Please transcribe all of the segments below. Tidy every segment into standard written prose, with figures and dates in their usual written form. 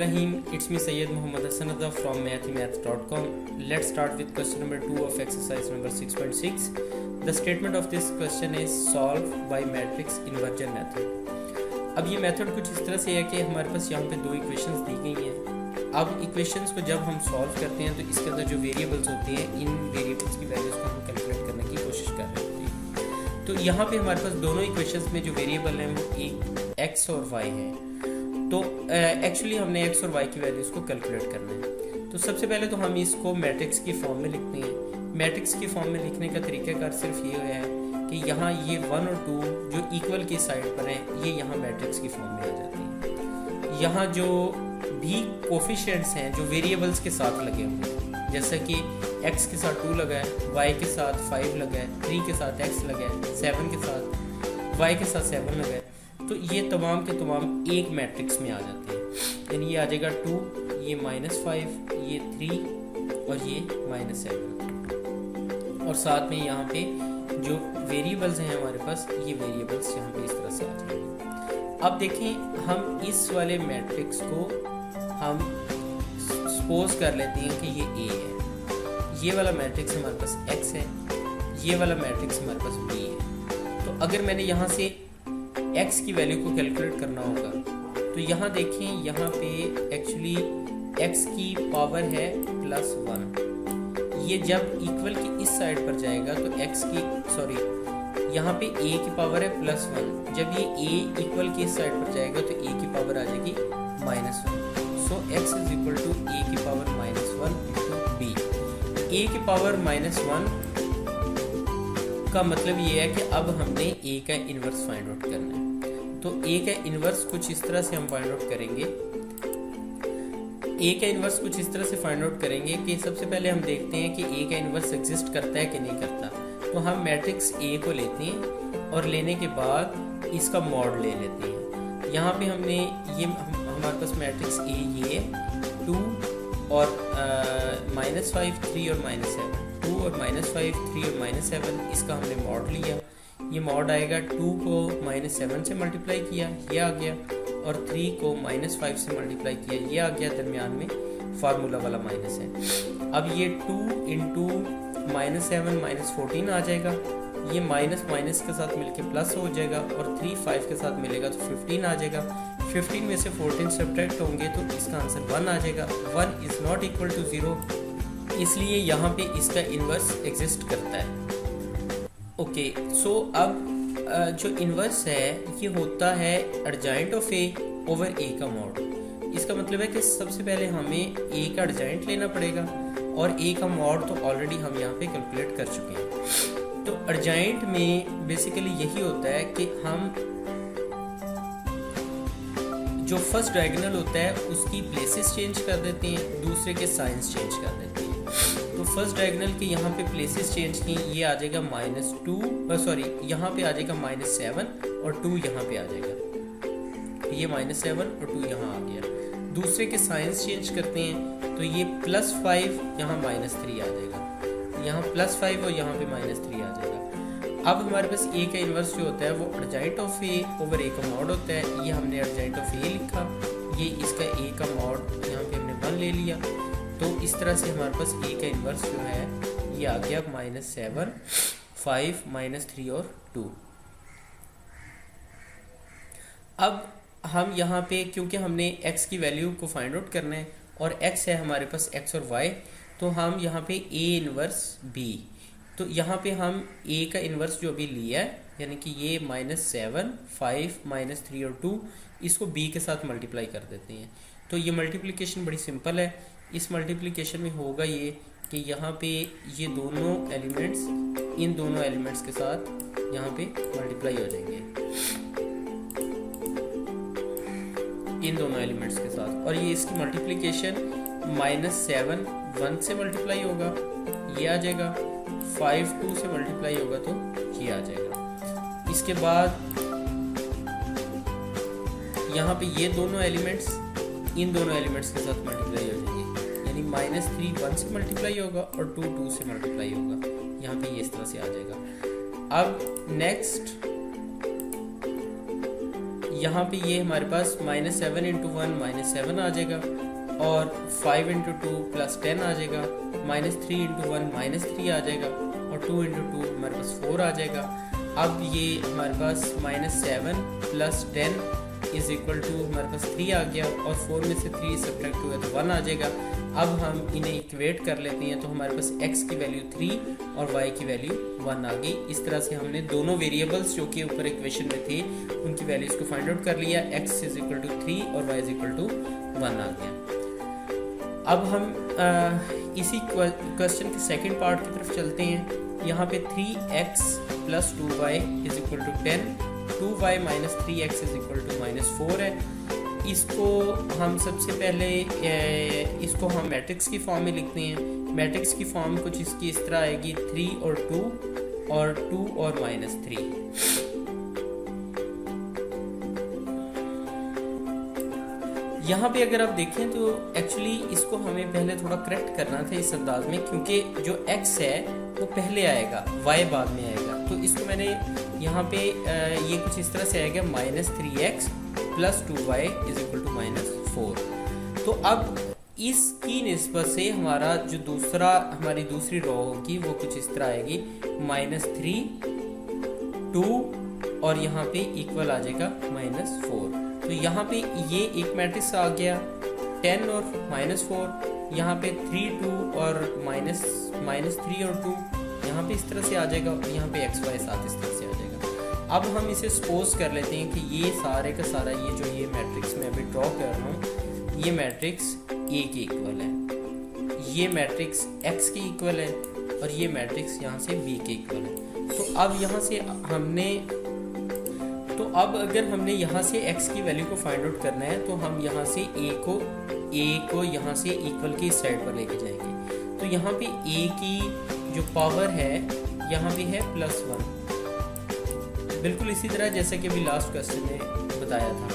Bismillahirrahmanirrahim. It's me Sayyid Muhammad Hassan Reza from mathemath.com. Let's start with question number 2 of exercise number 6.6. The statement of this question is solve by matrix inversion method. अब ये method कुछ इस तरह से है कि हमारे पास यहाँ पे दो इक्वेशंस दी गई हैं। अब इक्वेशंस को जब हम सॉल्व करते हैं तो इसके अंदर जो वेरिएबल्स होते हैं, इन वेरिएबल्स की वैल्यूज को हम कैलकुलेट करने की कोशिश कर रहे होते हैं। तो यहाँ पे हमारे पास दोनों इक्वेशंस में जो वेरिएबल हैं वो एक x और y है। तो एक्चुअली हमने x और y की वैल्यूज़ को कैलकुलेट करना है। तो सबसे पहले तो हम इसको मैट्रिक्स की फॉर्म में लिखते हैं। मैट्रिक्स की फॉर्म में लिखने का तरीक़ाकार सिर्फ ये है कि यहाँ ये 1 और 2 जो इक्वल की साइड पर हैं ये यहाँ मैट्रिक्स की फॉर्म में आ जाती हैं। यहाँ जो भी कोफिशिएंट्स हैं जो वेरिएबल्स के साथ लगे हुए हैं, जैसा कि x के साथ 2 लगा है, y के साथ 5 लगा है, 3 के साथ x लगा है, 7 के साथ y के साथ 7 लगा है, तो ये तमाम के तमाम एक मैट्रिक्स में आ जाते हैं। यानी ये आ जाएगा 2, ये -5, ये 3 और ये -7। और साथ में यहाँ पे जो वेरिएबल्स हैं हमारे पास, ये वेरिएबल्स यहाँ पे इस तरह से आ जाएंगे। अब देखें, हम इस वाले मैट्रिक्स को हम सपोज कर लेते हैं कि ये A है, ये वाला मैट्रिक्स हमारे पास X है, ये वाला मैट्रिक्स हमारे पास B है। तो अगर मैंने यहाँ से x की वैल्यू को कैलकुलेट करना होगा तो यहाँ देखें, यहाँ पे एक्चुअली x की पावर है +1। ये जब इक्वल की इस साइड पर जाएगा तो यहाँ पे a की पावर है +1। जब ये a इक्वल की इस साइड पर जाएगा तो a की पावर आ जाएगी -1। So x is equal to a की पावर -1 इंटू b। a की पावर -1 का मतलब ये है कि अब हमने a का इन्वर्स फाइंड आउट करना है। तो a का इन्वर्स कुछ इस तरह से हम फाइंड आउट करेंगे। a का इन्वर्स कुछ इस तरह से फाइंड आउट करेंगे कि सबसे पहले हम देखते हैं कि a का इन्वर्स एग्जिस्ट करता है कि नहीं करता। तो हम मैट्रिक्स a को लेते हैं और लेने के बाद इसका मॉड ले लेते हैं। यहाँ पे हमने ये हमारे पास मैट्रिक्स a ये 2 और -5, 3 और -7, 2 और -5, 3 और -7, इसका हमने मॉड लिया। ये मॉड आएगा 2 को -7 से मल्टीप्लाई किया, ये आ गया, और 3 को -5 से मल्टीप्लाई किया, ये आ गया। दरमियान में फार्मूला वाला माइनस है। अब ये 2 इंटू -7 -14 आ जाएगा। ये माइनस माइनस के साथ मिलके प्लस हो जाएगा, और 3 5 के साथ मिलेगा तो 15 आ जाएगा। 15 में से 14 सब्ट्रैक्ट होंगे तो इसका आंसर 1 आ जाएगा। 1 इज़ नॉट इक्वल टू 0, इसलिए यहाँ पे इसका इन्वर्स एग्जिस्ट करता है। ओके, सो अब जो इन्वर्स है ये होता है एडजॉइंट ऑफ ए ओवर ए का मॉड। इसका मतलब है कि सबसे पहले हमें ए का एडजॉइंट लेना पड़ेगा, और ए का मॉड तो ऑलरेडी हम यहाँ पे कैलकुलेट कर चुके हैं। तो एडजॉइंट में बेसिकली यही होता है कि हम जो फर्स्ट डायगोनल होता है उसकी प्लेसेस चेंज कर देते हैं, दूसरे के साइंस चेंज कर देते हैं। तो फर्स्ट डायगोनल के यहाँ पे प्लेसेस चेंज की, ये आ जाएगा -2, यहाँ पे आ जाएगा -7 और 2 यहाँ पे आ जाएगा। ये -7 और 2 यहाँ आ गया। दूसरे के साइंस चेंज करते हैं तो ये +5 यहाँ -3 आ जाएगा, यहाँ +5 और यहाँ पे -3 आ जाएगा। अब हमारे पास a का इन्वर्स जो होता है वो adjoint of a over a का मॉड होता है। ये हमने एडजॉइंट ऑफ a लिखा, ये इसका a का मॉड यहाँ पे हमने 1 ले लिया। तो इस तरह से हमारे पास a का इन्वर्स जो है ये आ गया -7, 5, -3 और 2। अब हम यहाँ पे क्योंकि हमने x की वैल्यू को फाइंड आउट करना है और x है हमारे पास x और y, तो हम यहाँ पे a इन्वर्स b, तो यहाँ पे हम a का इन्वर्स जो अभी लिया है, यानी कि ये -7, 5, -3 और 2, इसको b के साथ मल्टीप्लाई कर देते हैं। तो ये मल्टीप्लिकेशन बड़ी सिंपल है। इस मल्टीप्लिकेशन में होगा ये कि यहाँ पे ये दोनों एलिमेंट्स इन दोनों एलिमेंट्स के साथ यहाँ पे मल्टीप्लाई हो जाएंगे, इन दोनों एलिमेंट्स के साथ। और ये इसकी मल्टीप्लिकेशन -7 1 से मल्टीप्लाई होगा, ये आ जाएगा। 5 2 से मल्टीप्लाई होगा तो ये आ जाएगा। इसके बाद यहाँ पे ये दोनों एलिमेंट्स इन दोनों एलिमेंट्स के साथ मल्टीप्लाई हो जाएंगे, यानी -3 1 से मल्टीप्लाई होगा और 2 2 से मल्टीप्लाई होगा। यहाँ पे ये इस तरह से आ जाएगा। अब नेक्स्ट यहाँ पे ये हमारे पास -7 इंटू 1 -7 आ जाएगा, और 5 इंटू 2 +10 आ जाएगा, -3 इंटू 1 -3 आ जाएगा, और 2 इंटू 2 हमारे पास 4 आ जाएगा। अब ये हमारे पास -7 + 10 इज इक्वल टू हमारे पास 3 आ गया, और 4 में से 3 सब्ट्रैक्ट हुआ तो 1 आ जाएगा। अब हम इन्हें इक्वेट कर लेते हैं, तो हमारे पास x की वैल्यू 3 और y की वैल्यू 1 आ गई। इस तरह से हमने दोनों वेरिएबल्स जो कि ऊपर इक्वेशन में थे उनकी वैल्यूज़ को फाइंड आउट कर लिया। x इज इक्वल टू 3 और y इज इक्वल टू 1 आ गया। अब हम इसी क्वेश्चन के सेकंड पार्ट की तरफ चलते हैं। यहाँ पे 3x + 2y is equal to 10, 2y - 3x is equal to -4 है। इसको हम सबसे पहले इसको हम मैट्रिक्स की फॉर्म में लिखते हैं। मैट्रिक्स की फॉर्म कुछ इसकी इस तरह आएगी, 3 और 2 और 2 और -3। यहाँ पे अगर आप देखें तो एक्चुअली इसको हमें पहले थोड़ा करेक्ट करना था इस अंदाज में, क्योंकि जो x है वो पहले आएगा, y बाद में आएगा। तो इसको मैंने यहाँ पे ये कुछ इस तरह से आएगा, -3x + 2y is equal to -4। तो अब इसकी निस्बत से हमारा जो हमारी दूसरी रो होगी वो कुछ इस तरह आएगी, -3 2 और यहाँ पे इक्वल आ जाएगा -4। तो यहाँ पे ये एक मैट्रिक्स आ गया, 10 और -4, यहाँ पे 3 2 और -3 और 2 यहाँ पे इस तरह से आ जाएगा, यहाँ पे x y साथ इस तरह से आ जाएगा। अब हम इसे सपोज कर लेते हैं कि ये सारे का सारा ये मैट्रिक्स मैं अभी ड्रॉ कर रहा हूँ, ये मैट्रिक्स A के इक्वल है, ये मैट्रिक्स x के इक्वल है, और ये मैट्रिक्स यहाँ से B के इक्वल है। तो अब यहाँ से अगर हमने यहाँ से x की वैल्यू को फाइंड आउट करना है, तो हम यहाँ से a को यहाँ से इक्वल की साइड पर लेके जाएंगे। तो यहाँ पे a की जो पावर है यहाँ पे है +1, बिल्कुल इसी तरह जैसा कि अभी लास्ट क्वेश्चन में बताया था।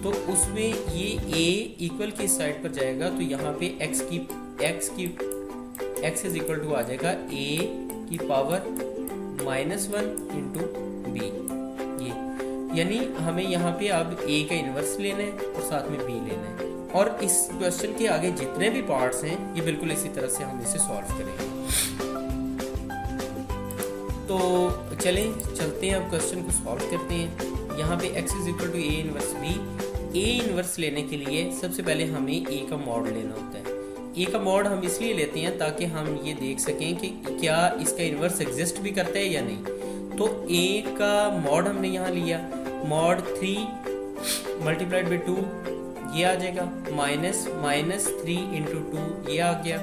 तो उसमें ये a इक्वल की साइड पर जाएगा, तो यहाँ पे x इज इक्वल टू आ जाएगा a की पावर -1 इंटू b। यानी हमें यहाँ पे अब a का इन्वर्स लेना है और साथ में b लेना है, और इस क्वेश्चन के आगे जितने भी पार्ट्स हैं ये बिल्कुल इसी तरह से हम इसे सॉल्व करेंगे। तो चलते हैं अब क्वेश्चन को सॉल्व करते हैं। यहाँ पे x is equal to a inverse b। a inverse लेने के लिए सबसे पहले हमें a का मॉड लेना होता है। a का मॉड हम इसलिए लेते हैं ताकि हम ये देख सकें कि क्या इसका इन्वर्स एग्जिस्ट भी करता है या नहीं। तो a का मॉड हमने यहाँ लिया, मॉड 3 × 2 ये आ जाएगा, -3 इंटू 2 ये आ गया,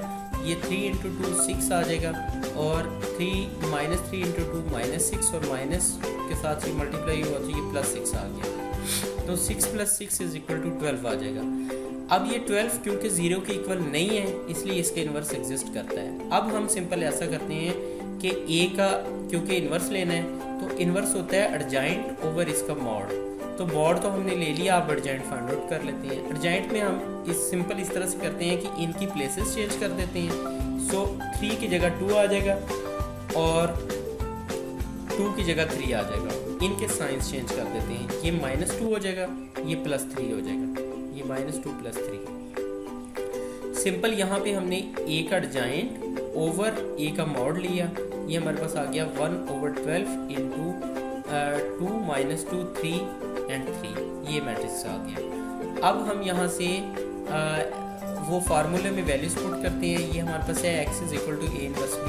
ये 3 इंटू 2 6 आ जाएगा, और -3 इंटू 2 -6, और माइनस के साथ ही मल्टीप्लाई हुआ तो ये +6 आ गया। तो 6 + 6 इज इक्वल टू 12 आ जाएगा। अब ये 12 क्योंकि 0 के इक्वल नहीं है इसलिए इसका इन्वर्स एग्जिस्ट करता है। अब हम सिंपल ऐसा करते हैं कि a का क्योंकि इन्वर्स लेना है तो इन्वर्स होता है एडजाइंट ओवर इसका मॉड। तो मॉड तो हमने ले लिया, आप एडजाइंट फाइंड आउट कर लेते हैं। एडजाइंट में हम सिंपल इस तरह से करते हैं कि इनकी प्लेसेस चेंज कर देते हैं। सो 3 की जगह 2 आ जाएगा और 2 की जगह 3 आ जाएगा, इनके साइंस चेंज कर देते हैं। ये -2 हो जाएगा, ये +3 हो जाएगा, ये -2 + 3। सिंपल यहाँ पे हमने a का एडजाइंट ओवर a का मॉड लिया, ये हमारे पास आ गया 1/12 इंटू 2 - 2 3 एंड 3, ये मैट्रिक्स आ गया। अब हम यहाँ से वो फार्मूले में वैल्यूज पुट करते हैं। ये हमारे पास है x is equal to a inverse b,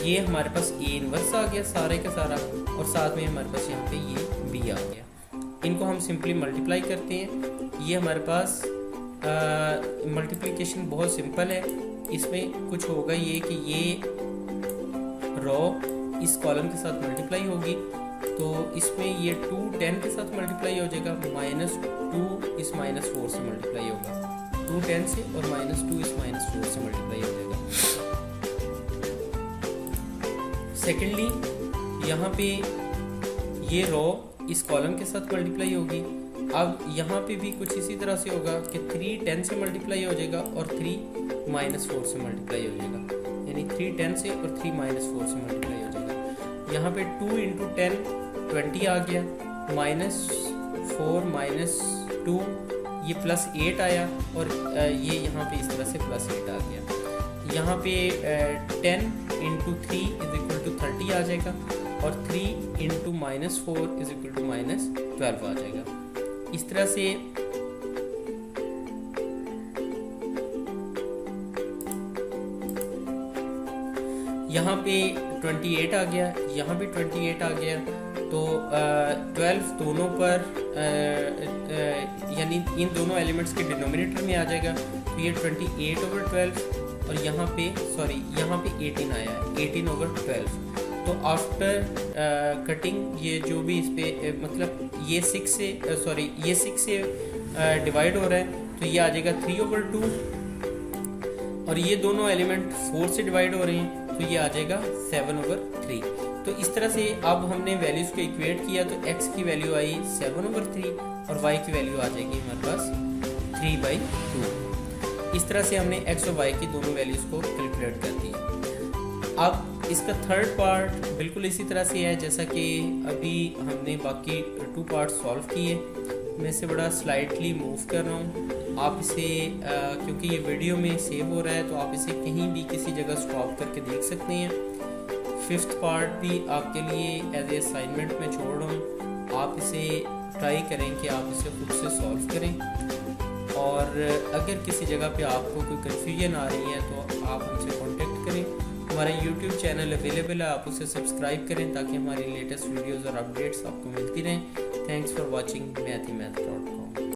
ये हमारे पास a इनवर्स आ गया सारे का सारा, और साथ में हमारे पास यहाँ पे ये b आ गया। इनको हम सिंपली मल्टीप्लाई करते हैं। ये हमारे पास मल्टीप्लिकेशन बहुत सिंपल है। इसमें कुछ होगा ये कि ये रो इस कॉलम के साथ मल्टीप्लाई होगी, तो इसमें ये 2 10 के साथ मल्टीप्लाई हो जाएगा, -2 इस -4 से मल्टीप्लाई होगा, 2 10 से, और -2 इस -4 से मल्टीप्लाई हो जाएगा। सेकेंडली यहाँ पे ये रो इस कॉलम के साथ मल्टीप्लाई होगी। अब यहाँ पे भी कुछ इसी तरह से होगा कि 3 10 से मल्टीप्लाई हो जाएगा और 3 -4 से मल्टीप्लाई हो जाएगा, यानी 3 10 से और 3 -4 से मल्टीप्लाई हो जाएगा। यहाँ पे 2 × 10 20 आ गया, 4 माइनस 2, ये +8 आया, और ये यहाँ पे इस तरह से +8 आ गया। यहाँ पे 10 × 3 = 30 आ जाएगा, और 3 × -4 = -12 आ जाएगा। इस तरह से यहाँ पे 28 आ गया, यहाँ भी 28 आ गया, तो 12 दोनों पर यानी इन दोनों एलिमेंट्स के डिनोमिनेटर में आ जाएगा, तो ये 28/12, और यहाँ पे 18 आया है, 18/12। तो आफ्टर कटिंग ये जो भी इस पे मतलब ये 6 से डिवाइड हो रहा है, तो ये आ जाएगा 3/2, और ये दोनों एलिमेंट 4 से डिवाइड हो रहे हैं, तो ये आ जाएगा 7/3। तो इस तरह से अब हमने वैल्यूज़ को इक्वेट किया, तो x की वैल्यू आई 7/3 और y की वैल्यू आ जाएगी हमारे पास 3/2। इस तरह से हमने x और y की दोनों वैल्यूज़ को कैलकुलेट कर दिया। अब इसका थर्ड पार्ट बिल्कुल इसी तरह से है जैसा कि अभी हमने बाकी 2 पार्ट सॉल्व किए। मैं इसे बड़ा स्लाइटली मूव कर रहा हूँ, आप इसे क्योंकि ये वीडियो में सेव हो रहा है, तो आप इसे कहीं भी किसी जगह स्टॉप करके देख सकते हैं। 5th पार्ट भी आपके लिए एज ए असाइनमेंट में छोड़ रहा हूँ, आप इसे ट्राई करें कि आप इसे खुद से सॉल्व करें, और अगर किसी जगह पे आपको कोई कन्फ्यूजन आ रही है तो आप हमसे कांटेक्ट करें। हमारा YouTube चैनल अवेलेबल है, आप उसे सब्सक्राइब करें ताकि हमारी लेटेस्ट वीडियोज़ और अपडेट्स आपको मिलती रहें। Thanks for watching mathemeth.com।